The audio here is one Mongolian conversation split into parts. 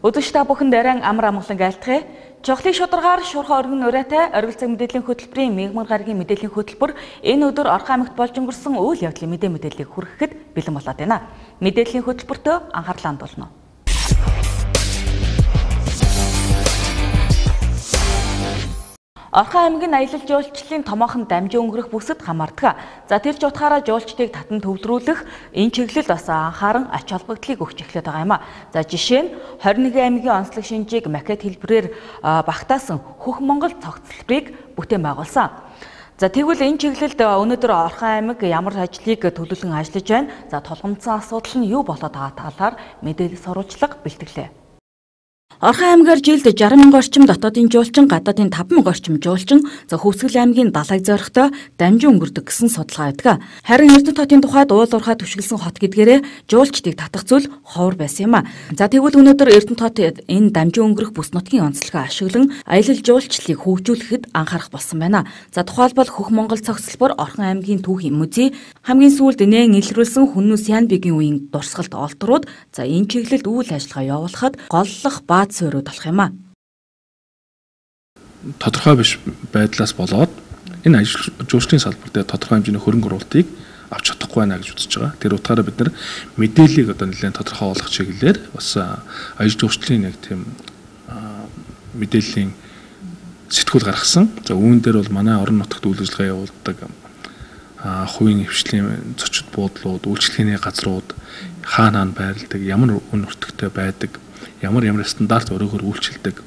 Өдөрт та бүхэн дайран амар амгалан айлтгая. Жохлын шударгаар шуурхай өргөн нурайтай оргил цаг мэдээллийн хөтөлбөрийн мегмар гарагийн мэдээллийн хөтөлбөр энэ өдөр Орхон аймагт болж өнгөрсөн үйл явдлын мэдээллийг хүргэхэд бэлэн болоод байна. Мэдээллийн хөтөлбөртөө анхаарлаа хандуулна. Орхон аймгийн аялал жуулчлалын томоохон дамжин өнгөрөх бүсэд хамаардаг. За тэр ч утгаараа жуулчдыг татан төвлөрүүлэх энэ чиглэл бас анхааран ач холбогдлыг өгч эхлэх байгаа юм а. За жишээ нь 21 аймгийн онцлог шинжийг макет хэлбэрээр багтаасан Хөх Монгол цогцлборыг бүтээн байгуулсан. За тэгвэл энэ чиглэлд өнөөдөр Орхон аймаг ямар ажлыг төлөвлөн ажиллаж байна? За тулгамдсан асуудал нь юу болоод байгаа талаар мэдээлэл сурвалжлага бэлтгэлээ. Орхон аймгаар жилд 60,000 орчим дотоодын жуулчин, гадаадын 5,000 орчим жуулчин Хөвсгөл аймгийн далайг зорихтой дамжин өнгөрдөг гэсэн судалгаа байдаг. Харин Эрдэнэт хотын тухайд уул уурхай түшиглсэн хот гэдгээрээ жуулчдыг татах зүйл ховор байсан юм а. За тэгвэл өнөөдөр Эрдэнэт хот энэ дамжин өнгөрөх бүс нутгийн онцлогоо ашиглан аялал жуулчлалыг хөгжүүлэхэд анхаарах болсон байна. За тухайлбал Хөх Монгол цогцлбор Орхон аймгийн түүхийн музей хамгийн сүүлд нээн илрүүлсэн Хүннү Сянбигийн үеийн дурсгалт олдрууд энэ чиглэлд үйл ажиллагаа явуулахад голлох бааз суурьуд болох юм а. Тодорхой биш байдлаас болоод энэ ажил жуулчлалын салбар дээр тодорхой хэмжээний хөрөнгө оруулалтыг авч чадахгүй байна гэж үзэж байгаа. Тэр утгаараа бид нар мэдээллийг одоо нэлээд тодорхой болгох чиглэлээр бас ажил жуулчлалын яг тийм мэдээллийн сэтгүүл гаргасан. За үүн дээр бол манай орон нутагт үйл ажиллагаа явуулдаг хувийн хвшлийн зочид буудлууд, үйлчлэгээний газрууд хаана байрладаг, ямар үн өртөгтэй байдаг, ямар стандарт өрөөгөр үйлчилдэг.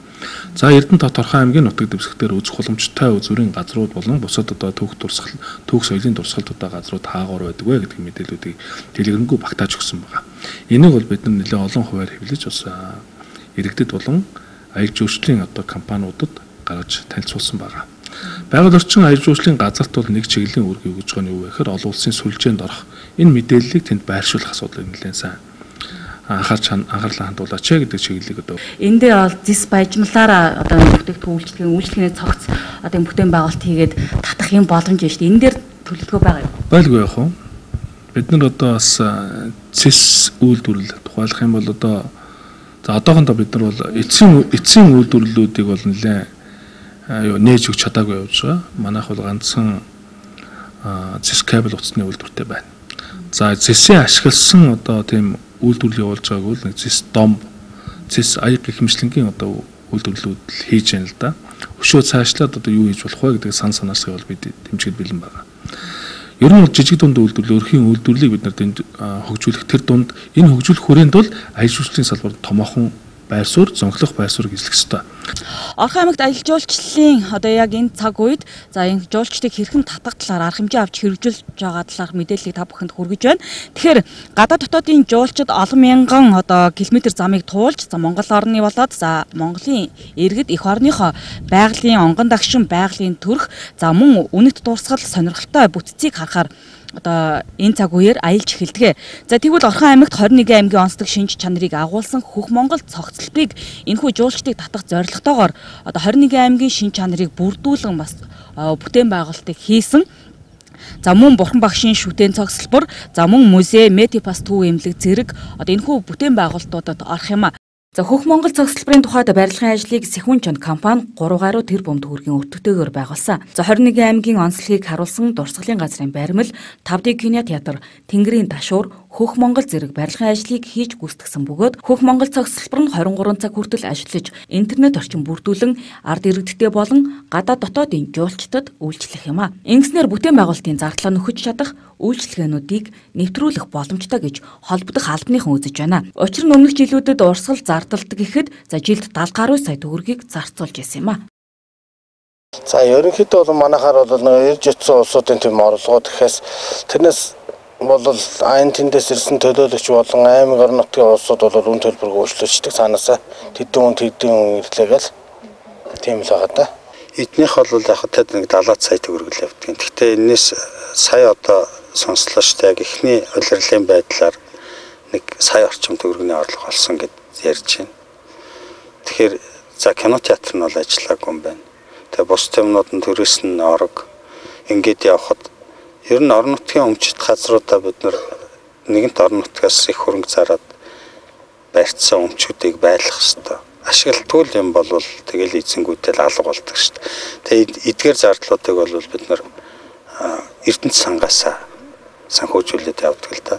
За Эрдэнэт хот Орхон аймгийн нутаг дэвсгэр үзэх боломжтой үзүүрийн газрууд болон бусад одоо түүх соёлын дурсгалтуудаа газрууд хаагуур байдаг вэ гэдэг мэдээллүүдийг дэлгэрэнгүй багтааж өгсөн байгаа. Энийг бол бид нар нэлээд олон хувиар хэвлэж бас иргэдэд болон аялал жуулчлалын одоо компаниудад гаргаж танилцуулсан байгаа. Байгаль орчин аялал жуулчлалын газарт бол нэг чиглэлийн үүрэг өгж байгаа нь юу вэ гэхээр олон улсын сүлжээнд орох энэ мэдээллийг тэнд байршуулах асуудлыг нэлээд сайн анхаарлаа хандуулаач гэдэг чиглэлийг одоо энэ дээр бол зис баяжмлаараа одоо бүтээгдэхүүн үйлчлэгээний цогц одоо бүтээн байгуулалт хийгээд татах юм боломж байна шүү дээ. Энэ дээр төлөвлөгөө байгаа юу? Байлгүй яах вэ? Бид нар одоо бас зис үйлдвэрлэл тухайлах юм бол одоо за одоохондоо бид нар бол эцсийн үйлдвэрлэлүүдийг бол нэлээд нээж өгч чадаагүй явж байгаа. Манайх бол ганцхан зис кабель утасны үйлдвэртэй байна. За зисээ ашигласан одоо тийм үйлдвэрлэл явуулж байгааг бол нэг зис дом, зис аяг гэх мэтлэнгийн одоо үйлдвэрлэлүүд хийж байна л да. Өшөө цаашлаад одоо юу хийж болох вэ гэдэг санаасаа бол бид дэмжиж бэлэн байгаа. Ер нь бол жижиг дунд үйлдвэрлэл, өрхийн үйлдвэрлэлийг бид нар тэнд хөгжүүлэх тэр дунд энэ хөгжүүлэх хүрээнд бол аялал жуулчлалын салбарт томоохон байр суурь, зөнхлөх байр суурь эзлэх ёстой. Орхон аймагт аялал жуулчлалын одоо яг энэ цаг үед за энэ жуулчдыг хэрхэн татах талаар арга хэмжээ авч хэрэгжүүлж байгаа талаар мэдээллийг та бүхэнд хүргэж байна. Тэгэхээр гадаад дотоодын жуулчид олон мянган одоо километр замыг туулж за Монгол орны болоод за Монголын иргэд эх орныхоо байгалийн онгон дагшин, байгалийн төрх за мөн үнэт дурсгал сонирхолтой бүтцийг харахаар одоо энэ цаг үеэр аялж эхэлдэг. За тэгвэл Орхон аймагт 21 аймгийн онцлог шинж чанарыг агуулсан Хөх Монгол цогцлборыг энэхүү жуулчдыг татах зорилготойгоор одоо 21 аймгийн шинж чанарыг бүрдүүлэн бас бүтээн байгуулалтыг хийсэн. За мөн Бурхан багшийн шүтэн цогцлбор, за мөн музей, метипас төв эмнэлэг зэрэг одоо энэхүү бүтээн байгуулалтуудад орох юм а. За Хөх Монгол цогцлборын тухайд барилгын ажлыг Сэхүн чонд компани 3 гаруй тэрбум төгрөгийн өртөгтэйгээр байгуулсан. За 21 аймгийн онцлогийг харуулсан дурсгалын газрын баримл, 5D кинотеатр, Тэнгэрийн ташуур, Хөх Монгол зэрэг барилгын ажлыг хийж гүйцэтгсэн бөгөөд Хөх Монгол цогцлбор нь 23 цаг хүртэл ажиллаж интернет орчин бүрдүүлэн ард иргэдтэй болон гадаад дотоодын жуулчдад үйлчлэх юм а. Ингэснээр бүтээн байгуулалтын зардлаа нөхөж чадах үйлчлэгээнүүдийг нэвтрүүлэх боломжтой гэж холбогдох албаныхан үзэж байна. Учир нь өмнөх жилүүдэд урсгал зардалдаг гэхэд за жилд 70 гаруй сая төгрөгийг зарцуулж байсан юм а. За ерөнхийдөө бол манайхаар бол ирж очсон улсуудын тийм орлогууд гэхээс тэрнээс бол айн тэндээс ирсэн төлөөлөгч болон аймаг орон нутгийн улсууд бол үн төлбөрийг өөрчлөждөг цаанаасаа тэдэн ирлээгээл тийм л байгаа да. Эднийх бол яг тэд нэг 70 сая төгрөг л явдаг. Гэхдээ энэс сая одоо сонслоо штэ яг ихний улирлын байдлаар нэг сая орчим төгрөгийн орлого олсон гэж ярьж байна. Тэгэхээр за кинотеатр нь бол ажиллаагүй юм байна. Тэгээ бус юмнууд нь төрөөс нь орог ингээд явхад ер нь орон нутгийн өмчит газруудаа бид нэгэнт орон нутгаас их хөрөнгө зараад барьцсан өмчүүдийг байлгах ёстой. Ашиглалтгүй юм бол тэгэл эзэнгүүтэл алга болдог шүү дээ. Тэгээд эдгээр зардлуудыг бол бид нар Эрдэнэт сангаас санхүүжүүлээд явдаг л да.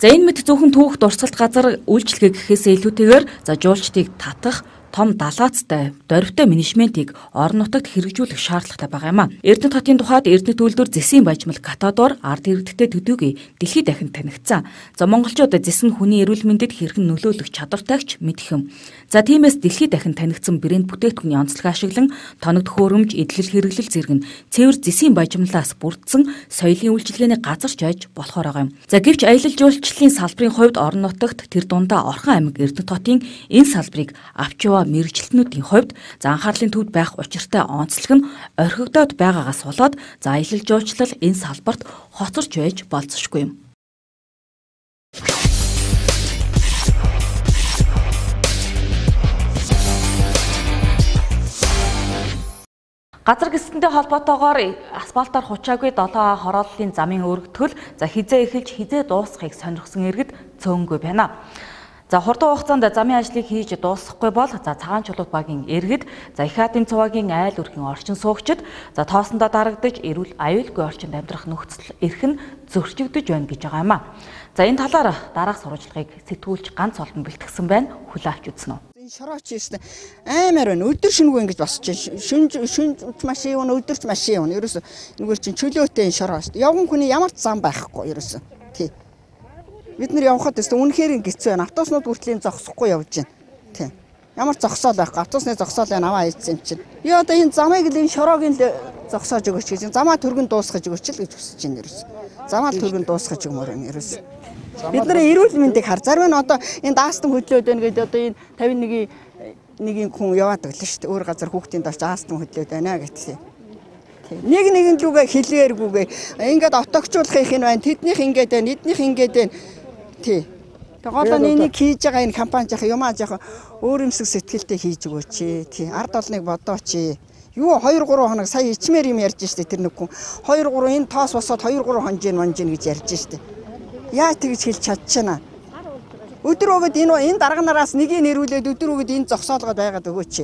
За энэ мэт зөвхөн түүх дурсгалт газар үйлчлэгээ гэхээсээ илүүтэйгээр за жуулчдыг татах том далаацтай, дорвитой менежментийг орон нутагт хэрэгжүүлэх шаардлагатай байгаа юм а. Эрдэнэт хотын тухайд Эрдэнэт үйлдвэр Зэсийн Бажмал Катадор ард иргэдтэй төдийгүй дэлхийд дахин танигдсан. За монголчууд зэс нь хүний эрүүл мэндэд хэрхэн нөлөөлөх чадвартайч мэдэх юм. За тиймээс дэлхийд дахин танигдсан брэнд бүтээгдэхүүний онцлог ашиглан тоног төхөөрөмж, эдлэл хэрэглэл зэрэг нь цэвэр Зэсийн Бажмалаас бүрдсэн соёлын үйлчилгээний газар ч байж болохоор байгаа юм. За гэвч аялал жуулчлалын салбарын хувьд орон нутагт тэр дундаа Орхон аймаг Эрдэнэт хотын энэ салбарыг авч яваа мэргэжилтнүүдийн хувьд за анхаарлын төвд байх учиртай онцлог нь орхигдоод байгаагаас болоод за аялал жуулчлал энэ салбарт хоцорч байж болцсошгүй юм. Газар гисгэнтэй холбоотойгоор асфальтаар хучаагүй 7 хорооллын замын өргөтгөл за хизээ эхэлж хизээ дуусахыг сонирхсан иргэд цөөнгүй байна. За хурдан хугацаанд замын ажлыг хийж дуусгахгүй бол за цагаан чулуу багийн иргэд за их хаадын цуваагийн айл өрхийн орчин суугчид за тоосондоо дарагдаж эрүүл аюулгүй орчинд амьдрах нөхцөл эрхэн зөрчигдөж байна гэж байгаа юм а. За энэ талаар дараах сурвалжлагыг сэтгүүлч ганц олон бэлтгэсэн байна. Хүлээ авч үзнэ үү? Энэ шорооч юмсан амар байна. Өдөр шөнөгүй ингэж босч шүнж машин явна, өдөрч машин явна. Ерөөсө энэгээр чинь чөлөөтэй энэ шороо шүү дээ. Явган хүний ямар ч зам байхгүй ерөөсө. Тий. Бид нар явхад тест үнэхээр гисцээ байна. Автобуснууд бүртлийн зогсохгүй явж байна. Тий. Ямар зогсоол байхгүй. Автобусны зогсоол байна аваа хийсэн юм чинь. Яа одоо энэ замыг л энэ шороогийн зогсоож өгөөч гэж. Замаа төргөн дуусгаж өгөөч л гэж хүсэж байна ерөөсө. Замаа төргөн дуусгаж өгмөр байна ерөөсө. Бид нар эрүүл мэндийг хар. Зарим нь одоо энэ даастан хөдлөөд байна гэдэг одоо энэ 51-ийн хүн яваад байгаа шүү дээ. Өөр газар хүүхдийн доош даастан хөдлөөд байна гэдэг. Нэг лүгээ хэлээргүйгээ ингээд отогчуулах юм байна. Тэднийх ингээд байна, эднийх ингээд байна. Тий. Тэгээ гол нь энийг хийж байгаа энэ компани жах юмаа жах өөр юмсэг сэтгэлтэй хийж өгөөч. Тий. Ард олныг бодооч. Юу 2-3 хоног сая ичмээр юм ярьж штэ тэр нэг хүн 2-3 энэ тоос босоод 2-3 хонжин гэж ярьж штэ. Яа тэгж хэлж чадчихна. Өдөр өгöd энэ дарга нараас нэгийг нэрүүлээд өдөр өгöd энэ зогсоолгоод байгаад өгөөч.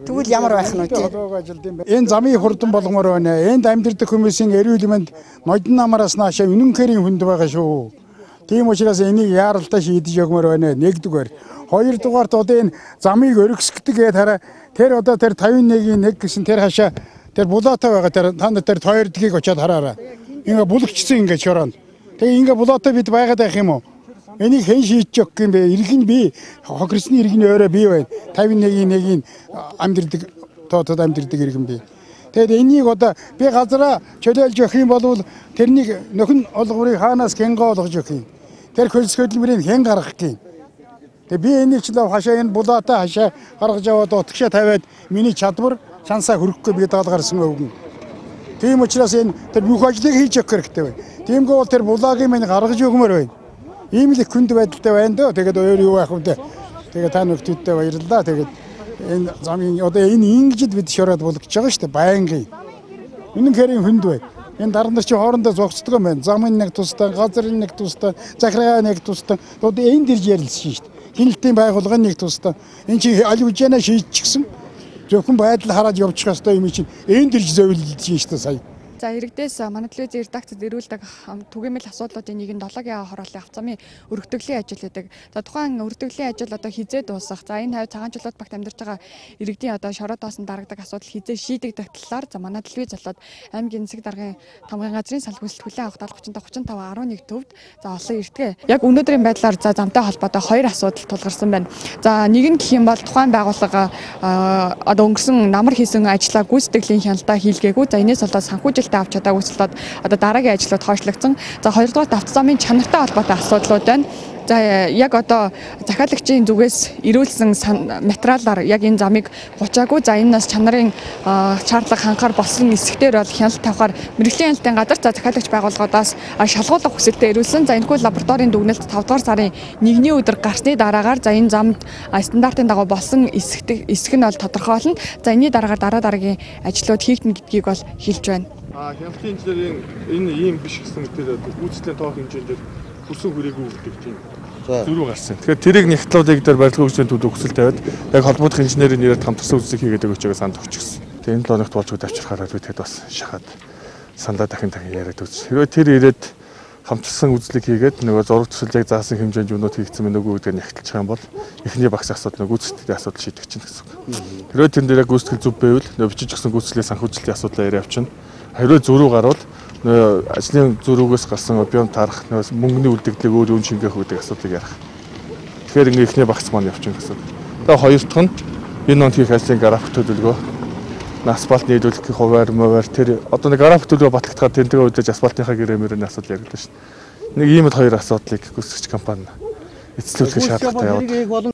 Тэгвэл ямар байх нь вэ тий? Энэ замын хурдан болгомоор байна. Энд амьдардаг хүмүүсийн эрүүл мэнд нодон намараас наашаа үнэнхэрийн хүнд байгаа шүү. Тийм учраас энийг яаралтай шийдэж өгмөр байна. Нэгдүгээр. Хоёрдугаарт одоо энэ замыг өргөсгдөг гэдэг хараа тэр одоо тэр 51-ийн 1 гэсэн тэр хашаа тэр булаатай байгаа тэр та нар тэр хоёрдгийг очиад хараараа. Ингээ бүлэгчсэн ингээ шороонд. Тэгээ ингээ булаатай бид байгаад байх юм уу? Энийг хэн шийдэж өгөх юм бэ? Иргэн би хохирсны иргэний өөрөө би байна. 51-ийн 1-ийн амьдэрдэг тоотод амьдэрдэг иргэн би. Тэгээд энийг одоо би газараа чөлөөлж өгөх юм бол тэрнийг нөхөн олгорыг хаанаас хянгоо олгож өгөх юм. Тэр хөлс хөдөлмөрийг хэн гаргах юм. Тэгээд би энийг ч л хашаа энэ булаатай хашаа гаргаж аваад утгашаа тавиад миний чадвар шансаа хөрөхгүй би даалгарсан өгнө. Тийм учраас энэ тэр бүх ажлыг хийж өгөх хэрэгтэй байна. Тиймгүй бол тэр булаагийн минь гаргаж өгмөр байна. Ийм л их хүнд байдалтай байна дөө. Тэгээд өөр юу байх вэ? Тэгээд та нөхдөдтэй баярлалаа. Тэгээд энэ замын одоо энэ ингэж бид шороод болгож байгаа шүү дээ. Байнгын. Үнэнхэрийн хүнд бай. Энэ дарга нар чи хоорондоо зогсдог юм байна. Замын нэг тустай, газрын нэг тустай, захиргаа нэг тустай. Одоо энэ дэрж ярилцсан шүү дээ. Хяналтын байгууллагын нэг тустай. Энэ чи аль хүчээр шийдчихсэн. Зөвхөн байдал хараад явчих хэвээр юм чинь энэ дэрж зөвлөж шүү дээ сая. За иргэдээс манай телевизийн редакцид ирүүлдэг түгээмэл асуудлуудын нэг нь 7-гийн хорооллын авцамын өргөтгөлийн ажил гэдэг. За тухайн өргөтгөлийн ажил одоо хизээ дуусах. За энэ хавь цагаан чулууд багт амьдарч байгаа иргэдийн одоо шороотоос нь дарагдаг асуудал хизээ шийдэгдэх талаар за манай телевиз болоод аймгийн засаг даргын тамгын газрын салгуулалт хүлээн авах 70 35 11 төвд за олон эртгээ. Яг өнөөдрийн байдлаар за замтай холбоотой 2 асуудал тулгарсан байна. За нэг нь гэх юм бол тухайн байгууллага одоо өнгөрсөн намар хийсэн ажлаа гүйцэтгэлийн хяналтаа хийлгээгүй. За энэс болоод санхүүжилт авч чадаагүй болоод одоо дараагийн ажлууд хойшлогдсон. За хоёрдугаар автозамын чанартай холбоотой асуудлууд байна. За яг одоо захиалагчийн зүгээс ирүүлсэн материалаар яг энэ замыг хучаагүй. За энэ нас чанарын шаардлага хангахаар болсон эсэгтэр бол хяналт тавихаар мэрэгжлийн хяналтын газар за захиалагч байгууллагуудаас шалгуулах хүсэлтэд ирүүлсэн. За энэхүү лабораторийн дүгнэлт 5 дугаар сарын 1-ний өдөр гарсны дараагаар за энэ замд стандартын дагуу болсон эсэх нь бол тодорхойлно. За энэний дараагаар дараагийн ажлууд хийгдэнэ гэдгийг бол хэлж байна. Хяналтын инженерийн энэ ийм биш гэсэн тэр гүйцэтгэлийн тоог хэмжээнд хүсэн хүрээгүй гэдэг тийм. Зөрүү гарсан. Тэгэхээр тэрийг нэгтлуудыг дээр барилгын хөгжлийн төвд өгсөл тавиад яг холбоодох инженерийн нэрээр хамтарсан үзлэг хийгээд өгч байгааг санд өгчихсөн. Тэгээ энэ 7 хоногт болж авчирхаараа би тэгэд бас шахаад сандаа дахин яриад өгч. Хэрвээ тэр ирээд хамтарсан үзлэг хийгээд нөгөө зураг төсөл яг заасан хэмжээнд юунууд хийгдсэн мэн үгүй гэдгээр нэгтэлчих юм бол эхний багц асуудал нөгөө гүйцэтгэлтэй асуудал шийдэх чинь гэсэн үг. Хэрвээ тэр дээр яг гүйцэтгэл зөв байвал нөгөө бичиж өгсөн гүйцэтгэлээ санхүүжилтийн асуудлаа яриа авчна. Хэрвээ зөрүү гарвал нөгөө ажлын зөрүүгөөс гарсан объем тарах нөгөө мөнгөний үлдэгдлийг өөр юм шингээх үүдэг асуудлыг ярих. Тэгэхээр ингээ эхний багц маань явчихна гэсэн. Тэгээ хоёр дахь нь энэ онд хийх ажлын график төлөвлөгөө асфальт нийлүүлэх хуваар мөвөр тэр одоо нэг график төлөвлөгөө батлагдахаар тэнтэйг үдэж асфальтынхаа гэрэмэрийн асуудал яригдсан шүү дээ. Нэг ийм л хоёр асуудлыг гүйцэтгэгч компани эзлүүлэх шаардлагатай яваад.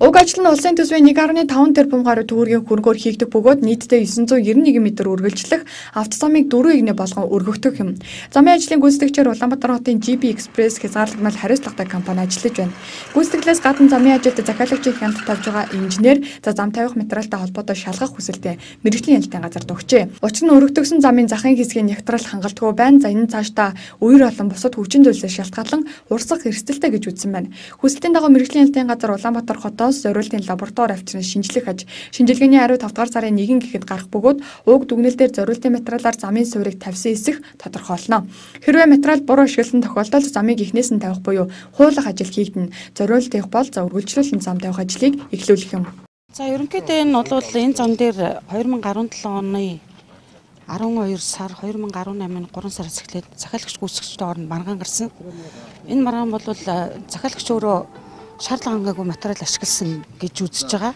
Уг ажил нь улсын төсвийн 1.5 тэрбум гаруй төгрөгийн хөргөөр хийгдэх бөгөөд нийтдээ 991 м үргэлжлэх автозамыг 4 игнэ болгон өргөгдөх юм. Замын ажлын гүйцэтгэгчээр Улаанбаатар хотын GB Express хязгаарлагдмал хариуцлагатай компани ажиллаж байна. Гүйцэтгэлээс гадна замын ажилд захиалагчийн хяналт тавьж байгаа инженер за зам тавих материалтай холбоотой шалгах хүсэлтэд мэргэжлийн ялтын газар өгчээ. Учир нь өргөгдсөн замын захын хэсгийн нягтрал хангалтгүй байна. За энэ цаашдаа үер болон бусад хүчин зүйлсээс шалтгаалan урсгах эрсдэлтэй гэж үзсэн байна. Хүсэлтийн дагуу мэргэжлийн ялтын газар Улаанбаатар хотоос зориултын лаборатори авчран шинжлэх аж шинжилгээний 15 дугаар сарын 1 гэхэд гарах бөгөөд уг дүгнэлт дээр зориултын материалаар замын суурийг тавьсан эсэх тодорхойлно. Хэрвээ материал буруу ашигласан тохиолдолд замыг эхнээс нь тавих буюу хуулах ажил хийгдэнэ. Зориулт их бол за үргэлжлүүлэн зам тавих ажлыг эхлүүлэх юм. За ерөнхийдөө энэ бол энэ зам дээр 2017 оны 12 сар 2018-ны 3 сараас эхлээд захиалагч гүйцэтгэгчдийн хооронд маргаан гарсан. Энэ маргаан бол захиалагч өөрөө шаардлага хангаагүй материал ашигласан гэж үзэж байгаа.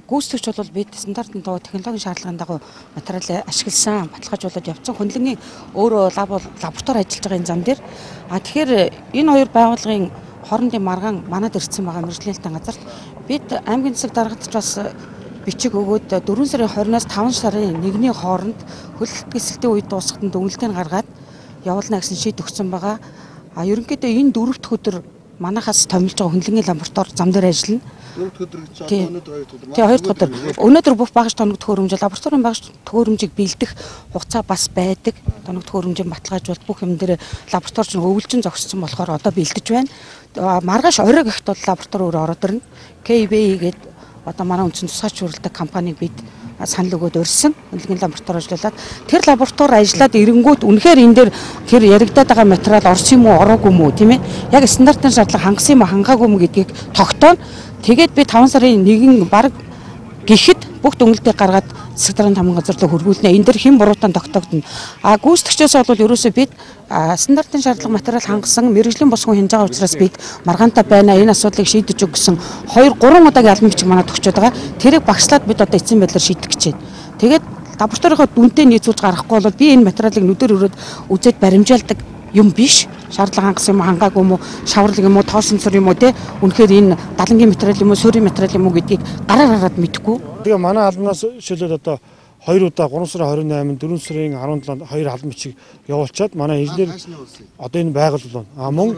Гүйцэтгэгч бол бид стандартын дагуу технологийн шаардлагын дагуу материалыг ашигласан, баталгааж болоод явцсан. Хүндлэнгийн өөрөө лаборатори ажиллаж байгаа энэ зам дээр. Тэгэхээр энэ хоёр байгууллагын хоорондын маргаан манад ирсэн байгаа мэргэжлийн ялтын газарт бид аймгийн засаг даргад ч бас бичиг өгөөд 4 сарын 20-наас 5 сарын 1-ний хооронд хөлөлт гисэлтийн үед дуусахад дүгнэлтийг гаргаад явуулна гэсэн шийд өгсөн байгаа. Ерөнхийдөө энэ 4 дахь өдөр манайхаас томилж байгаа хүндлэнгийн лаборатори зам дээр ажиллана. 4 дахь өдөр гэж байна. Өнөөдөр 2 дахь өдөр. Өнөөдөр бүх багш тоног төхөөрөмж лабораторийн багш төхөөрөмжийг бэлдэх хугацаа бас байдаг. Тоног төхөөрөмжийг баталгаажуулалт бүх юм дээр лабораторич өвлжин зогссон болохоор одоо бэлдэж байна. Маргааш орой гихт бол лаборатори өөр ороод ирнэ. KBE гэдэг одоо манай үндсэн тусгайч хуралдаг компаниг бид санал өгөөд урьсан. Хүндлэнгийн лаборатори ажиллаад тэр лаборатори ажиллаад ирэнгүүт үнэхээр энэ дээр тэр яригдаад байгаа материал орсон юм уу, ороогүй юм уу, тийм ээ? Яг стандартын шаардлага хангасан юм уу, хангаагүй юм гэдгийг тогтооно. Тэгээд би 5 сарын 1-ний баг гэхэд бүх дүгнэлтийг гаргаад засаг дарганы тамгын газар руу хөргүүлнэ. Энэ дэр хэн буруутан тогтоогдно. Гүйцэтгэгчээс бол ерөөсөө бид стандартын шаардлага материал хангасан мэргэжлийн босгон хянж байгаа учраас бид маргаантай байна. Энэ асуудлыг шийдэж өгсөн 2-3 удаагийн албан бичиг манад өгчөөд байгаа. Тэрийг багшлаад бид одоо эцсийн байдлаар шийдэх гэж байна. Тэгээд лабораторийнхоо дүнтэй нийцүүлж гаргахгүй бол би энэ материалыг нүдээр өрөөд үзээд баримжаалдаг юм биш. Шаардлага хангасан юм хангаагүй юм уу, шаварлаг юм уу, тоосон цор юм уу те. Үнэхээр энэ далангийн материал юм уу, суурийн материал юм уу гэдгийг гараар хараад мэдэхгүй. Тэгээ манай албанаас шилээд одоо 2 удаа 3 сарын 28-нд 4 сарын 17-нд 2 албан бичиг явуулчаад манай инженер одоо энэ байгууллага байна. Мөн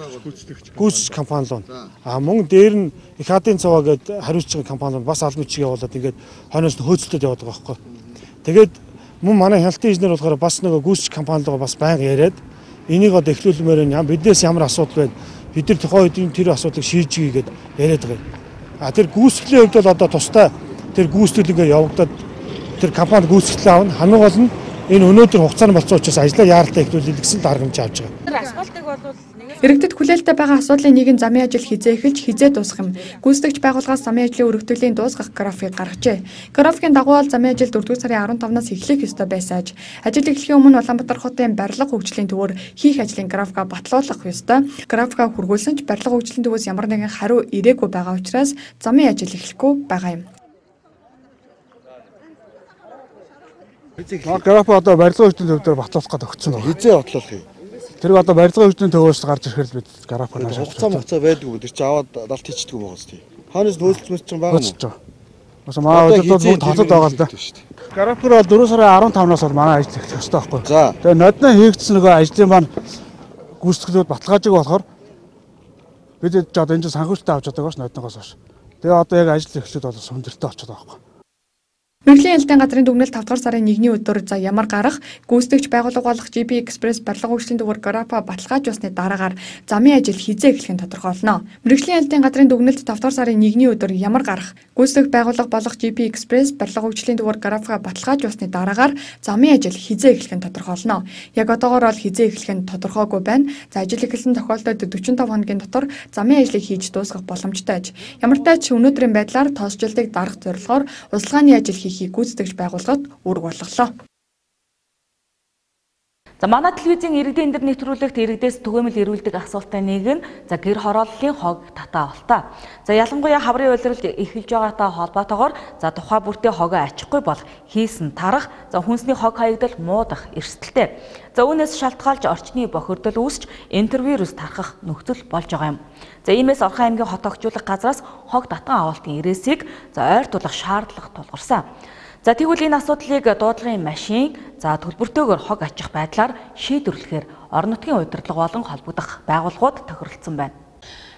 гүйцэтгэгч компани байна. Мөн дээр нь их хадын цаваа гэдэг хариуцж байгаа компани бас албан бичиг явуулаад ингээд хойноос нь хөөцөлтөд яваад байгаа байхгүй. Тэгээд мөн манай хяналтын инженер болохоор бас нөгөө гүйцэтгэгч компанилгаа бас байнга яриад энийг одоо эхлүүлмээр байна. Биднээс ямар асуудал байна? Бид нар тухайн үед тэр асуудлыг шийдчихье гэдээ яриад байгаа. Тэр гүйцэтгэлийн хувьд бол одоо тусдаа тэр гүйцэтгэл ингээ явагдаад тэр компани гүйцэтгэл аавна. Хамгийн гол нь энэ өнөөдөр хугацааны болцсон учраас ажлаа яаралтай эхлүүлэх гэсэн дарга хэмжээ авч байгаа. Тэр асфальтыг бол Иргэдэд хүлээлттэй байгаа асуудлын нэг нь замын ажил хизээ эхэлж хизээ дуусах юм. Гүйцэтгэгч байгууллагаас замын ажлын өргөдөглийн дуусгах график гаргажээ. Графикийн дагуу замын ажил 4 сарын 15-наас эхлэх ёстой байсан аж. Ажил эхлэхийн өмнө Улаанбаатар хотын барилга хөгжлийн төвөөр хийх ажлын графика батлуулах ёстой. Графика хүргүүлсэн ч барилга хөгжлийн төвөөс ямар нэгэн хариу ирээгүй байгаа учраас замын ажил эхлэхгүй байгаа юм. График одоо барилгын хөгжлийн төвдөр батлуулах гэдэг өгсөн байна. Хизээ батлуулах юм. Тэр одоо барилгын хөгжлийн төвөөс гарч ирэхээр бид график нааш хугацаа байдгүй. Тэр чи аваад далт хийчихдэг байгаа зү. Хаанаас нөөцлөж мөрчин байгаа юм. Бас манай ажилтнууд бүгд хасаад байгаа л да. График бол 4 сарын 15-наас бол манай ажил эхлэх ёстой байхгүй. Тэгээ нодны хийгдсэн нөгөө ажлын маань гүйцэтгэлүүд баталгаажиг болохоор бид одоо энэ санхүүжилттэй авч чаддаг бас нодноос хойш. Тэгээ одоо яг ажил эхлэхэд бол сүмдэртэй болчиход байгаа байхгүй. Мэргэжлийн ялалтын газрын дүгнэлт 5 дугаар сарын 1-ний өдөр за ямар гарах гүйцэтгэгч байгууллага болох GP Express барилга хөгжлийн дугаар Графа баталгаажуулсны дараагаар замын ажил хизээ эхлэх нь тодорхойлно. Мэргэжлийн ялалтын газрын дүгнэлт 5 дугаар сарын 1-ний өдөр ямар гарах гүйцэтгэгч байгууллага болох GP Express барилга хөгжлийн дугаар Графа баталгаажуулсны дараагаар замын ажил хизээ эхлэх нь тодорхойлно. Яг одоогоор бол хизээ эхлэх нь тодорхойгүй байна. За ажил эхэлсэн тохиолдолд 45 хоногийн дотор замын ажлыг хийж дуусгах боломжтой аж. Ямартай ч өнөөдрийн байдлаар тоосчлтыг дарах зорилгоор удирдлагын ажил хийхийг гүйцэтгэгч байгууллагад үүрэг болголоо. За манай телевизийн иргэдийн эндэр нэвтрүүлэгт иргэдээс түгээмэл ирүүлдэг асуултын нэг нь за гэр хорооллын хог татаа болтой. За ялангуяа хаврын улиралд эхэлж байгаатай холбоотойгоор за тухай бүртээ хогоо ачихгүй бол хийсэн тарах за хүнсний хог хаягдал муудах эрсдэлтэй. За үүнээс шалтгаалж орчны бохирдол үүсч энтервирус тархах нөхцөл болж байгаа юм. За иймээс Орхон аймгийн хот огжуулах газраас хог татан авалтын ирээсийг за ойртуулах шаардлага тулгарсан. За тэгвэл энэ асуудлыг дуудлагын машин за төлбөртөөгөр хог ачих байдлаар шийдвэрлэхээр орон нутгийн удирдлага болон холбогдох байгууллагууд тохиролцсон байна.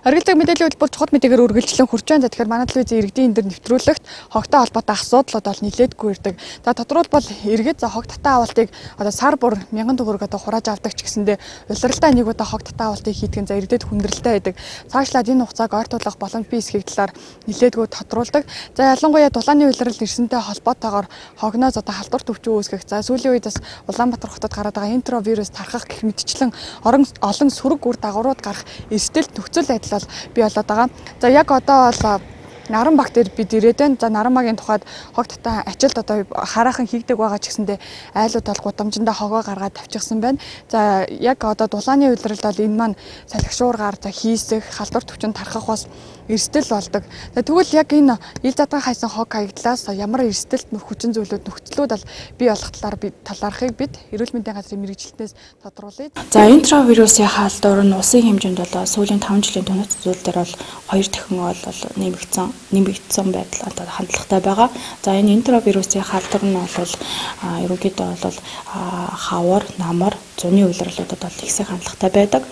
Оргилдог мэдээллийн хөтөлбөр чухал мэдээгээр үргэлжлэн хурж байна. Тэгэхээр манай телевизийн иргэдийн эндэр нэвтрүүлэгт хогтой холбоотой асуудлууд бол нэлээдгүй ирдэг. За тодорхойлбол иргэд за хог татаа авалтыг одоо сар бүр 1000 төгрөг одоо хурааж авдаг ч гэсэндээ улиралдаа нэг удаа хог татаа авалтыг хийдэг за иргэдэд хүндрэлтэй байдаг. Цаашлаад энэ хугацааг ойртуулах боломж бий эсхийг талаар нэлээдгүй тодруулдаг. За ялангуяа дулааны улиралд ирсэнтэй холбоотойгоор хогноос одоо халдвар төвчөө үүсгэх. За сүүлийн үед бас Улаанбаатар хотод гараад байгаа энтеровирус тархах гэх мэтчлэн олон сөрөг үр дагаврууд гарах эрсдэл нөхцөл байдал бий болоод байгаа. За яг одоо бол наран баг дээр бид ирээд байна. За наран багийн тухайд хог татаа ажилд одоо хараахан хийгдэг байгаа ч гэсэндээ айлууд бол гудамжиндаа хогоо гаргаад тавьчихсан байна. За яг одоо дулааны улиралд бол энэ маань салхишуургаар за хийсэх, халдвар төвчөнд тархах бас эрсдэл болдог. Тэгвэл яг энэ ил задгаа хайсан хог хаягдлаас ямар эрсдэлт хүчин зүйлүүд нөхцлүүд бол бий болох талаархыг бид эрүүл мэндийн газрын мэрэгжилтнээс тодруулъя. За энтеровирусын халдвар нь улсын хэмжээнд бол сүүлийн 5 жилийн тунгац зүйл дээр бол 2 дахин бол нэмэгдсэн байдал одоо хандлагатай байгаа. За энэ энтеровирусын халдвар нь бол ерөнхийдөө бол хавар, намар, зуны улирлуудад бол ихсэх хандлагатай байдаг.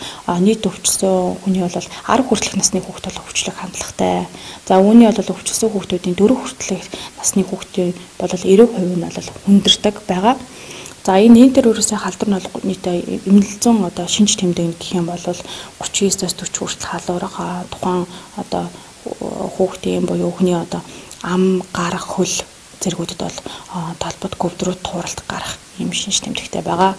Нийт өвчсөн хүний бол 10 хүртэлх насны хүүхэд бол өвчлөх хандлагатай. За үүний бол өвчсөн хүүхдүүдийн 4 хүртэлх насны хүүхдийн бол 90% нь бол хүндэрдэг байгаа. За энэ энтеровирусын халдвар нь бол нийтээ эмнэлзэн одоо шинж тэмдэг гэх юм бол 39-аас 40 хүртэл халуурах тухайн одоо хүүхдийн буюу хүний одоо ам, гар, хөл зэргүүдэд бол талбад гөвдрүүд тууралт гарах юм шинж тэмдэгтэй байгаа.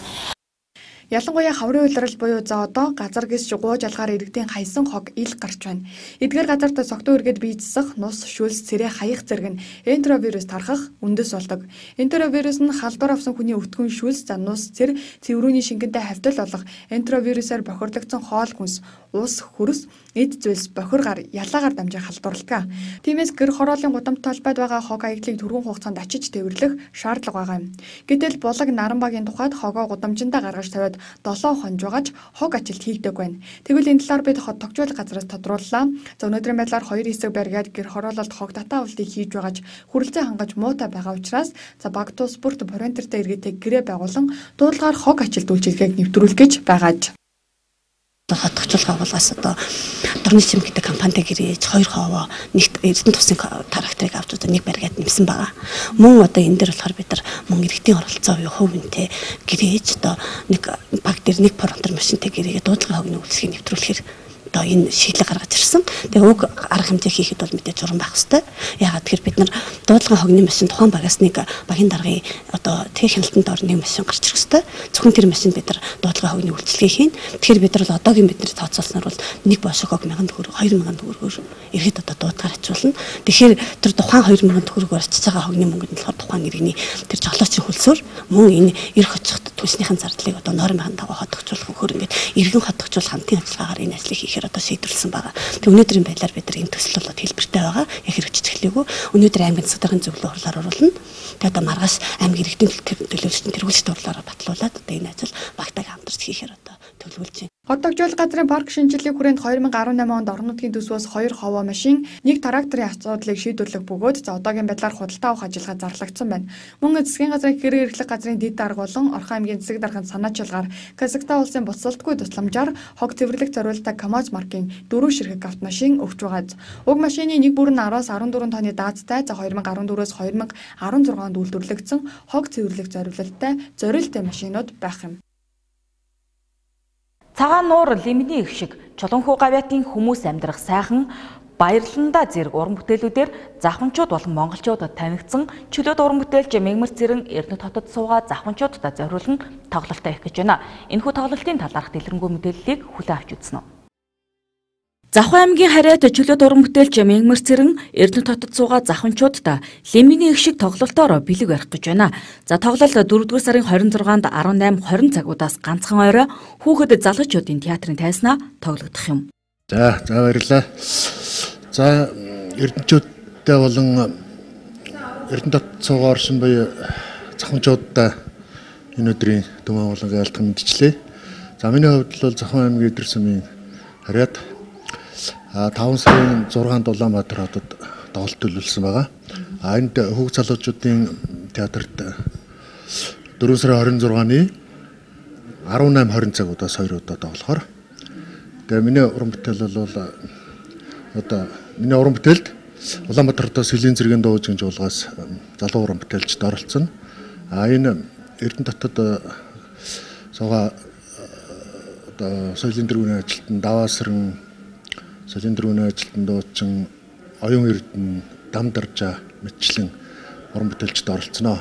Ялангуяа хаврын улирал буюу за одоо газар гис гууж алгаар иргэдийн хайсан хог ил гарч байна. Эдгээр газарт согтуу иргэд бийцсэх, нус, шүлс, цэрэ хаях зэрэг нь энтеровирус тархах үндэс болдог. Энтеровирус нь халдвар авсан хүний өвтгөн шүлс, за нус, цэр, цэврүүний шингэнтэй хавтал болох энтеровирусаар бохирлогдсон хоол хүнс, ус, хөрс, эд зүйлс, бохир гар, ялаагаар дамжих халдварлага. Тиймээс гэр хорооллын гудамж толбойд байгаа хог аяглыг түргэн хугацаанд ачиж тээвэрлэх шаардлага байгаа юм. Гэтэл булаг наран багийн тухайд хогоо гудамжиндаа гаргаж тавиад 7 хонж байгаач хог ажилт хийгдэг байна. Тэгвэл энэ талаар бид хот тогтоолох газраас тодрууллаа. За өнөөдрийн байдлаар 2 хэсэг барьгаад гэр хороололд хог татаа авалтыг хийж байгаач хүрэлцээ хангаж муутай байгаа учраас за Багтуу спорт волонтертэй иргэдэг гэрээ байгуулан дуудлагаар хог ажилт үйлчилгээг нэвтрүүлэх гэж байгааж. Хот тогтоолох агуулгаас одоо дорны чим гэдэг компанитай гэрээж 2 ховоо нэгт эрдэнэ тусын тракторыг авч одоо нэг барьгаад нэмсэн байгаа. Мөн одоо энэ дээр болохоор бид нар мөн иргэдийн оролцоо буюу хувь нэмтэй гэрээж одоо нэг баг дээр нэг пронтер машинтай гэрээгээ дуудлагын хогны үйлчлэгийг нэвтрүүлэхээр одоо энэ шийдлэг гаргаж ирсэн. Тэгээ уг арга хэмжээ хийхэд бол мэдээж журам байх хэрэгтэй. Яагаад тэгэхээр бид нар дуудлагын хогны машин тухайн багаас нэг багийн даргын одоо техникэлтэнд ор нэг машин гарч ирэх хэрэгтэй. Зөвхөн тэр машин бид нар дуудлагын хогны үйлчлэгийг хийн. Тэгэхээр бид нар бол одоогийн бидний тооцоолсноор бол нэг бошиг хог 1000 төгрөг 2000 төгрөгөөр ирэхэд одоо дуудлагаар ачуулна. Тэгэхээр тэр тухайн 2000 төгрөгөөр ачиж байгаа хогны мөнгөнд болохоор тухайн иргэний тэр жолоочийн хөлсөөр мөн энэ ирэх очихт төлснийхэн зардлыг одоо нойрмын дагуу хотогчуулах хөр ингээд иргэн хотогчуулах хамтын ажиллагаагаар энэ ажлыг хийхээр одоо шийдвэрлсэн байгаа. Тэг өнөөдрийн байдлаар бид нар энэ төсөл болоод хэлбэртэй байгаа. Яг хэрэгжиж эхлэв. Өнөөдөр аймгийн цэцгийн зөвлөлөө хурлаар оруулна. Тэг одоо маргааш аймгийн иргэдийн төлөөлөгчдийн тэргүүлжтэй хурлаараа батлуулаад одоо энэ ажил багтааг хамтарч хийхээр одоо төлөвлөж байна. Хотогжуулах газрын парк шинжилгээ хүрээнд 2018 онд орон нутгийн төсвөөс 2 ховоо машин, 1 тракторын асуудлыг шийдвэрлэх бөгөөд за одоогийн байдлаар худалдаа авах ажиллагаа зарлагдсан байна. Мөн засгийн газрын хэрэг эрхлэх газрын дэд дарга болон Орхон аймгийн засаг дарганд санаачилгаар Казахстан улсын буцалтгүй тусламжаар хог цэвэрлэх зориулалтаа КАМАЗ маркийн 4 ширхэг автомашин өгч байгаа. Уг машины нэг бүр нь 10-аас 14 тонны даацтай за 2014-өөс 2016 онд үйлдвэрлэгдсэн хог цэвэрлэх зориулалтай машинууд байх юм. Цагаан нуур лимний их шиг Чулуунхүү гавьяатын хүмүүс амьдрах сайхан Баярлаландаа зэрэг уран бүтээлүүдээр завханчууд болон монголчуудад танигдсан чөлөөт уран бүтээлч Мегмар Цэрэн Эрдэнэт хотод суугаа завханчуудад зориулан тоглолтоо хийх гэж байна. Энэхүү тоглолтын талаарх дэлгэрэнгүй мэдээллийг хүлээн авч үзнэ. Завхан аймгийн харьяат чөлөөт уран бүтээлч Мегмар Цэрэн Эрдэнэт хотод суугаа завханчуудад лимний их шиг тоглолтоор бэлэг барих гэж байна. За тоглолт 4-р сарын 26-нд 18-20 цагуудаас ганцхан орой хүүхэд залгачуудын театрын тайзнаа тоглогдох юм. За баярлалаа. За эрдэнэчүүдтэй болон Эрдэнэт суугаар орсон буюу завханчуудаа энэ өдрийн төмөн болгон айлтгах мэдчлээ. За миний хувьд бол Завхан аймгийн Идэр сумын харьяат 5 сарын 6-нд Улаанбаатар хотод тоглолт төлөвлөсөн байгаа. Энд хүүхд залуучуудын театрт 4 сарын 26-ны 18-20 цагуудаас 2 удаа тоглохоор. Тэгээ миний уран бүтээл бол миний уран бүтээлд Улаанбаатартаа Сэлийн зэргийн дууж гин жуулгаас залуу уран бүтээлчд оролцсон. Энэ Эрдэнэт хотод суугаа соёлын дэргэний ажилтан Даваасран соёлын дэргэний ажилтан дуучин оюун эрдэнэ Дамдаржа мэтчлэн уран бүтээлчд оролцсноо.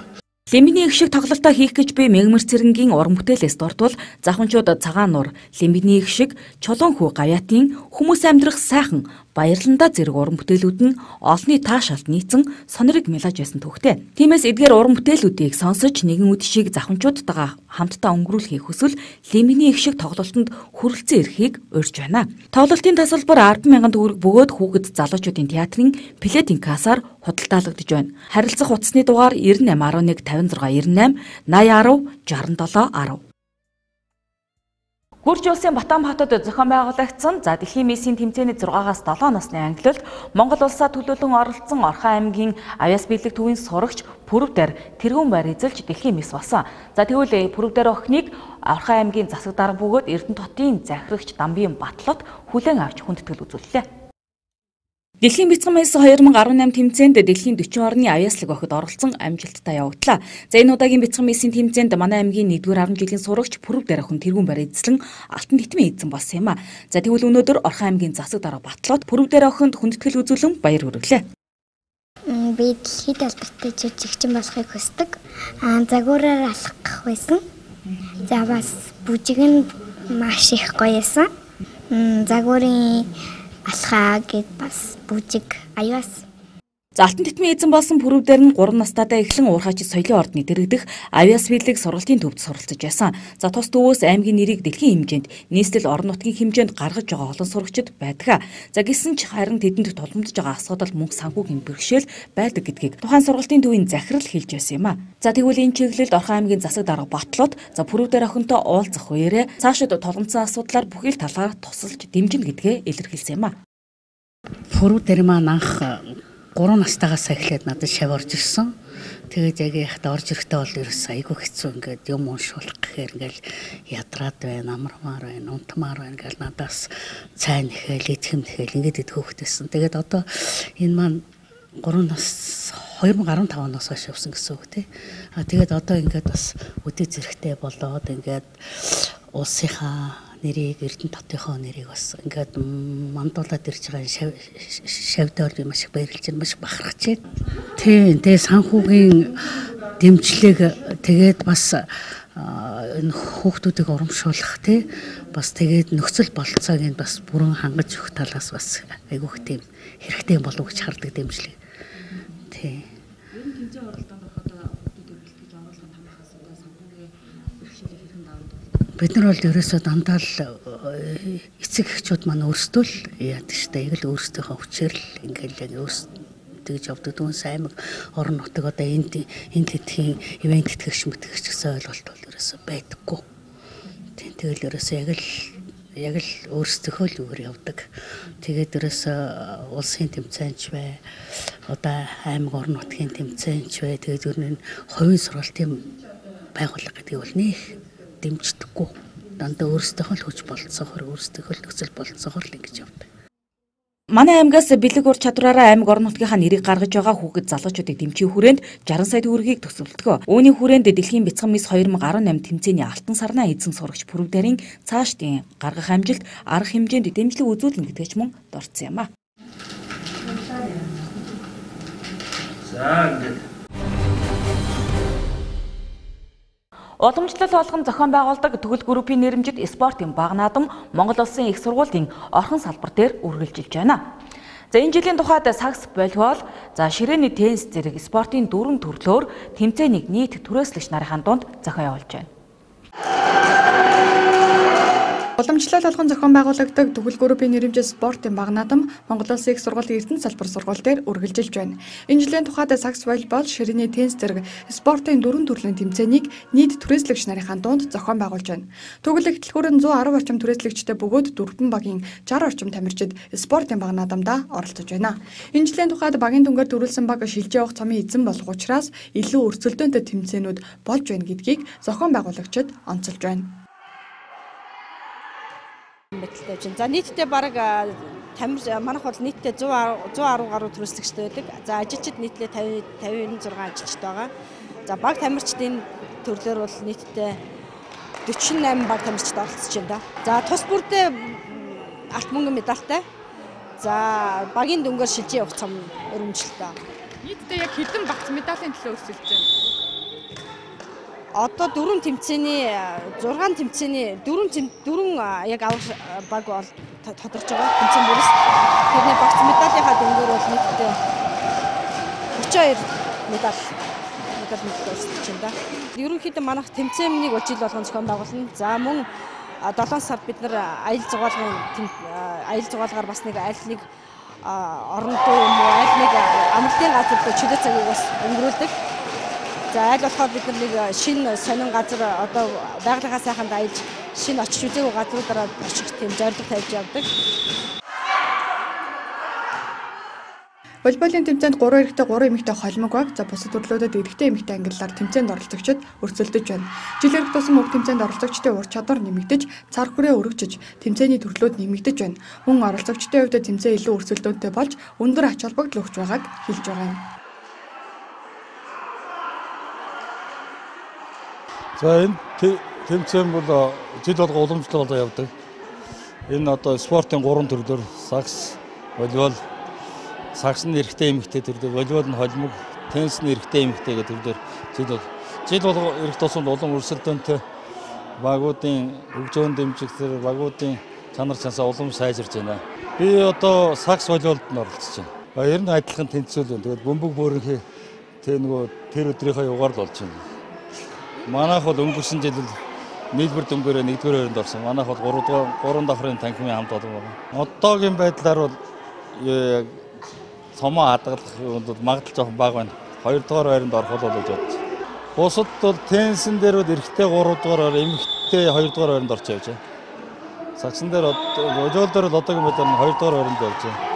Лимний их шиг тоглолтоо хийх гэж би Мегмар Цэрэнгийн уран бүтээлээс дурдвал завханчууд цагаан нуур, лимний их шиг Чулуунхүү гавьяатын хүмүүс амьдрах сайхан Баярлаландаа зэрэг уран бүтээлүүд нь олонний таашаалд нийцэн сонирыг мелаж байсан төвхтэй. Тиймээс эдгээр уран бүтээлүүдийг сонсож нэгэн үдшийг завханчуудтайгаа хамтдаа өнгөрүүлэхийг хүсвэл лимний их шиг тоглолтод хүрэлцэн ирэхийг урьж байна. Тоглолтын тасалбар 10,000 төгрөг бөгөөд хүүхэд залуучуудын театрын Плетийн кассаар худалдаалагдж байна. Харилцах утасны дугаар 9811 5698 8010 6710. Гүрж улсын Батам хотод зохион байгуулагдсан за дэлхийн миссийн тэмцээний 6-аас 7 насны ангилалд Монгол улсаа төлөөлөн оролцсон Орхон аймгийн авяас биелэг төвийн сурагч Пүрэв дээр тэргүүн байр эзэлж дэлхийн мисс болсон. За тэгвэл Пүрэв дээр охиныг Орхон аймгийн засаг дарга бөгөөд Эрдэнэт хотын захирагч Дамбын Батлот хүлээн авч хүндэтгэл үзүүллээ. Дэлхийн бяцхан мисс 2018 тэмцээнд дэлхийн 40 орны авьяаслаг охид оролцсон амжилттай явагдлаа. За энэ удаагийн бяцхан миссийн тэмцээнд манай аймгийн 1-р 10 жилийн сурагч Пүрэв дээр охин тэргүүн барь эзлэн алтан титмээ эзэн болсон юм а. За тэгвэл өнөөдөр Орхон аймгийн засаг дарга Батлот Пүрэв дээр охинд хүндэтгэл үзүүлэн баяр хүргэлээ. Би дэлхийд алдартай жүжигчин болохыг хүсдэг. Загвараар алхах байсан. За бас бүжиг нь маш их гоё байсан. Загварын алхаа гэд бас бүжиг аюус. За алтан титмээ эзэн болсон Пүрэв дээр нь 3 настайдаа эхлэн уурхайч соёлын ордны дэрэгдэх авьяас биелэг сургалтын төвд суралцж байсан. За тус төвөөс аймгийн нэрийг дэлхийн хэмжээнд нийслэл орон нутгийн хэмжээнд гаргаж байгаа олон сурагчид байдаг. За гэсэн ч харин тэдэнд тулгамдж байгаа асуудал мөнгө санхүүгийн бэрхшээл байдаг гэдгийг тухайн сургалтын төвийн захирал хэлж байсан юм а. За тэгвэл энэ чиглэлд Орхон аймгийн засаг дарга Батлот за Пүрэв дээр охинтой уулзах үеэрээ цаашид тулгамдсан асуудлаар бүхий л талаар тусалж дэмжинэ гэдгээ илэрхийлсэн юм а. Пүрэв дээр маань анх 3 настайгаас эхлээд надад шав орж ирсэн. Тэгээд яг яхад орж ирэхдээ бол ерөөс айгүй хэцүү ингээд юм уншуулах гэхээр ингээл ядраад байна, амармаар байна, унтмаар байна гэл надаас цайн ихэл, эзхэм ихэл ингээд идэх хөвгтэйсэн. Тэгээд одоо энэ маань 3 нас 2015 оноос хойш явсан гэсэн үг тий. Тэгээд одоо ингээд бас үдээ зэрэгтэй болоод ингээд улсынхаа нэрийг Эрдэнэт хотынхоо нэрийг бас ингээд мандуулаад ирж байгаа шавьдаар би маш их баярлж байна, маш бахархаж байна. Тэгээ санхүүгийн дэмжлэг тэгээд бас энэ хүүхдүүдийг урамшуулах тий бас тэгээд нөхцөл бололцоог нь бас бүрэн хангаж өгөх талаас бас айгүйх тийм хэрэгтэй болов гэж хардаг дэмжлэг. Тий. Бид нар бол ерөөсөө дандаа л эцэг эхчүүд маань өөрсдөө л яадаг штэ. Яг л өөрсдийнхөө хүчээр л ингээл тэгж явдаг. Түүнээс аймаг орон нутаг одоо энд тэтгэхийн ивент тэтгэгч мэтгэгч гэсэн ойлголт бол ерөөсөө байдаггүй. Тийм тэгэл ерөөсөө яг л өөрсдөө л үгээр явдаг. Тэгээд ерөөсөө улсын тэмцээнч бай. Одоо аймаг орон нутгийн тэмцээнч бай. Тэгээд ер нь хувийн сургалтын байгууллага гэдэг бол нэг дэмждэггүй. Дандаа өөрсдөө л хүч болцоогоор өөрсдөө л нөхцөл болцоогоор л ингэж явдаг. Манай аймгаас бэлэг ур чадвараараа аймаг орон нутгийнхаа нэрийг гаргаж байгаа хүүхэд залуучуудыг дэмжих хүрээнд 60 сая төгрөгийг төсөвлөдөг. Үүний хүрээнд дэлхийн бяцхан мис 2018 тэмцээний алтан сарнаа эзэн сурагч Пүрвдэрийн цаашдын гаргах амжилт арга хэмжээнд дэмжлэг үзүүлнэ гэдэгч мөн дурдсан юм а. За ингээд уламжлал болгон зохион байгуулдаг Төгөл группийн нэрэмжит спортын бага наадам Монгол Улсын их сургуулийн орхон салбар дээр үргэлжилж байна. За энэ жилийн тухайд сакс, волейбол, за ширээний теннис зэрэг спортын дөрвөн төрлөөр тэмцээнийг нийт түрээслэгч нарын дунд зохион явуулж байна. Уламжлал болгон зохион байгуулагддаг Төгөл группийн нэрэмжит спортын бага наадам Монгол Улсын их сургуулийн Эрдэнэ салбар сургууль дээр үргэлжилж байна. Энэ жилийн тухайд сакс, волейбол, ширээний теннис зэрэг спортын дөрвөн төрлийн тэмцээнийг нийт түрээслэгч нарын дунд зохион байгуулж байна. Төгөл эхлэлгүүр 110 орчим түрээслэгчтэй бөгөөд дөрвөн багийн 60 орчим тамирчид спортын бага наадамдаа оролцож байна. Энэ жилийн тухайд багийн дүнгээр төрүүлсэн баг шилжээ явах замын эзэн болох учраас илүү өрсөлдөөнтэй тэмцээнүүд болж байна гэдгийг зохион байгуулагчид онцолж байна. За нийтдээ бараг манайх бол нийтдээ 110 гаруй түрээслэгчтэй байдаг. За ажилчид нийтлээ 56 ажилчтай байгаа. За баг тамирчдын төрлөөр бол нийтдээ 48 баг тамирчид оролцож байна. За тус бүрдээ алт мөнгөн медальтай. За багийн дүнгээр шилжээ явах цом өргөмжлөлтэй. Нийтдээ яг хэдэн багц медалийн төлөө өрсөлдөж байна? Одоо дөрвөн тэмцээний 6 тэмцээний дөрвөн яг авах баг бол тодорч байгаа тэмцээн бүрээс тэрний багц медалийнхаа дүнгээр бол нийтдээ 32 медаль өрсөлдөж байна. Ерөнхийдөө манайх тэмцээнийг жил болгон зохион байгуулна. За мөн 7 сард бид нар аялал зугаалгаар бас нэг аль нэг орон дуу юм уу аль нэг амралтын газар дээр чөлөө цагийг бас өнгөрүүлдэг. За аль болохоор бид нэг шинэ сонин газар одоо байгалийнхаа сайханд аялж шинэ очиж үзээгүй газруудаараа очих тийм зорилго тавьж явдаг. Волейболын тэмцээнд 3 эрэгтэй 3 эмэгтэй холимог баг. За бусад төрлүүдэд эрэгтэй эмэгтэй ангиллаар тэмцээнд оролцогчид өрсөлдөж байна. Жил ирэх тусам бүх тэмцээнд оролцогчдын ур чадвар нэмэгдэж, цар хүрээ өргөжж, тэмцээний төрлүүд нэмэгдэж байна. Мөн оролцогчдын хувьд тэмцээн илүү өрсөлдөөнтэй болж, өндөр ач холбогдол өгч байгааг хэлж байгаа юм. За энэ тэмцээн бол жил болго уламжлал болоо явдаг. Энэ одоо спортын 3 төрлөөр сакс, волейбол, сакс нь эрэгтэй эмэгтэй төрлөөр, волейбол нь холимог, теннис нь эрэгтэй эмэгтэй гэх төрлөөр жил болго ирэх тусам улам өрсөлдөөнтэй багуудын хөгжөөн дэмжигдэр багуудын чанар чансаа улам сайжирч байна. Би одоо сакс волейболд нь оролцож байна. Ер нь адилхан тэнцвэл байна. Тэгээд бөмбөг бөөрийнхээ тэр өдрийнхөө югаар л болж байна. Манайх бол өнгөрсөн жил нийлбэр дүнгээрээ 1-р хайранд орсон. Манайх бол 3 давхрын танхимын хамт олон байна. Одоогийн байдлаар бол цомоо хадгалах бол магадлал жоохон бага байна. 2-р хайранд орох бол гэж бодож. Бусад бол теннисен дээр бол эрэгтэй 3-р хайр, эмэгтэй 2-р хайранд орж явж байна. Саксан дээр волейбол дээр бол одоогийн байдлаар 2-р хайранд явж байна.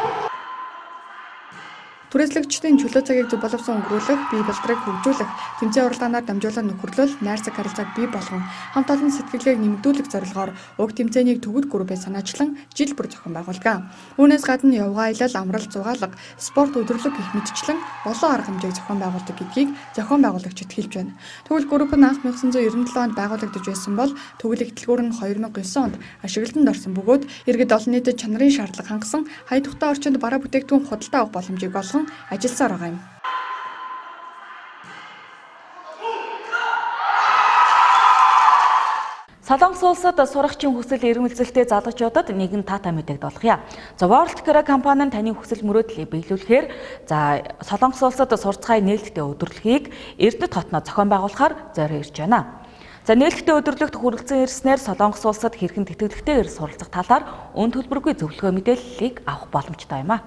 Түрээслэгчдийн чөлөө цагийг зөв боловсон өнгөрүүлэх, бие балдрыг хөгжүүлэх, тэмцээн уралдаанаар дамжуулан нөхөрлөл, найрсаг харилцааг бий болгон, хамт олон сэтгэлгээг нэмэгдүүлэх зорилгоор уг тэмцээнийг Төгөл группээс санаачлан жил бүр зохион байгуулдаг. Үүнээс гадна явган аялал, амралт, зугаалга, спорт өдрөлөг гэх мэтчлэн олон арга хэмжээг зохион байгуулдаг гэдгийг зохион байгуулагчид хэлж байна. Төгөл групп нь анх 1997 онд байгуулагдаж байсан бол Төгөл эхлэлгүүр нь 2009 онд ашиглалтанд орсон бөгөөд иргэд олон нийтэд чанарын шаардлага хангасан хай тухтай орчинд бараа бүтээгдэхүүн худалдаа авах боломжийг олгон ажилласаар байгаа юм. Солонгос улсад сурагчийн хүсэл эрмэлзэлтэй залуучуудад нэгэн таатай мэдээг олгоё. За World Care компани нь таны хүсэл мөрөөдлийг биелүүлэхээр за Солонгос улсад сурцгай нээлттэй өдөрлөгийг Эрдэнэт хотноо зохион байгуулахаар зорио ирж байна. За нээлттэй өдөрлөгт хүрэлцэн ирснээр Солонгос улсад хэрхэн тэтгэлэгтэйгээр суралцах талаар өн төлбөргүй зөвлөгөө мэдээллийг авах боломжтой юм а.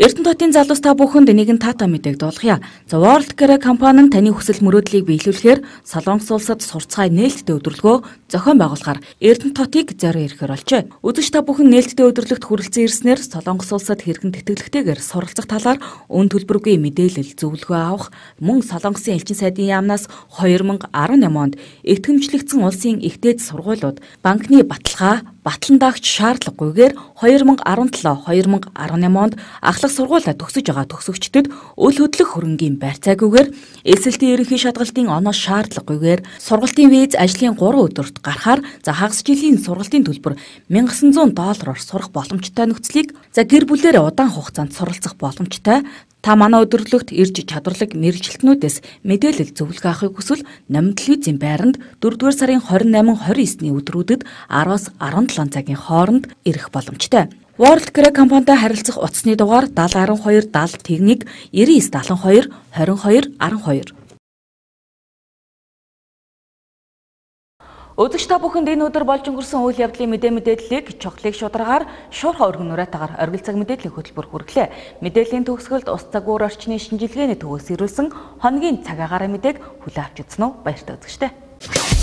Эрдэнэтотын залуус та бүхэнд нэгэн таатай мэдээг дуулгая. За World Care компани нь таны хүсэл мөрөөдлийг биелүүлэхээр Солонгос улсад сурцгай нээлттэй өдрөлгөө зохион байгуулахаар Эрдэнэтотыг зорио ирэхээр болжээ. Үзэгч та бүхэн нээлттэй өдрөлгөт хүрэлцэн ирснээр Солонгос улсад хэрхэн тэтгэлэгтэйгээр суралцах талаар өн төлбөргүй мэдээлэл зөвлөгөө авах мөн Солонгосын элчин сайдын яамнаас 2018 онд итгэмжлэгдсэн улсын ихтэйд сургуулиуд банкны баталгаа батлан даагч шаардлагагүйгээр 2017-2018 онд ахлах сургуулаа төгсөж байгаа төгсөгчдөд үл хөдлөх хөрөнгийн барьцаагүйгээр эсэлтийн ерөнхий шалгалтын оноос шаардлагагүйгээр сургалтын виз ажлын 3 өдөрт гарахаар за хагас жилийн сургалтын төлбөр $1900 сурах боломжтой нөхцөлийг за гэр бүлээр удаан хугацаанд суралцах боломжтой та манай өдөрлөгт ирж чадварлаг мэргэжилтнүүдээс мэдээлэл зөвлөгөө авахыг хүсвэл Номин телевизийн байранд 4-р сарын 28-29-ний өдрүүдэд 10-аас 17 цагийн хооронд ирэх боломжтой. World Care компанитай харилцах утасны дугаар 7012 70 9972 22 12. Өдөгч та бүхэнд энэ өдөр болж өнгөрсөн үйл явдлын мэдээллийг чухлыг шударгаар шуурхай өргөнөөрэтагаар оргил цаг мэдээллийн хөтөлбөр хүргэлээ. Мэдээллийн төгсгөлд ус цагуур орчны шинжилгээний төвөөс ирүүлсэн хоногийн цаг агаараа мэдээг хүлээн авч үзсэн үү? Баяртай үзэгчтэй.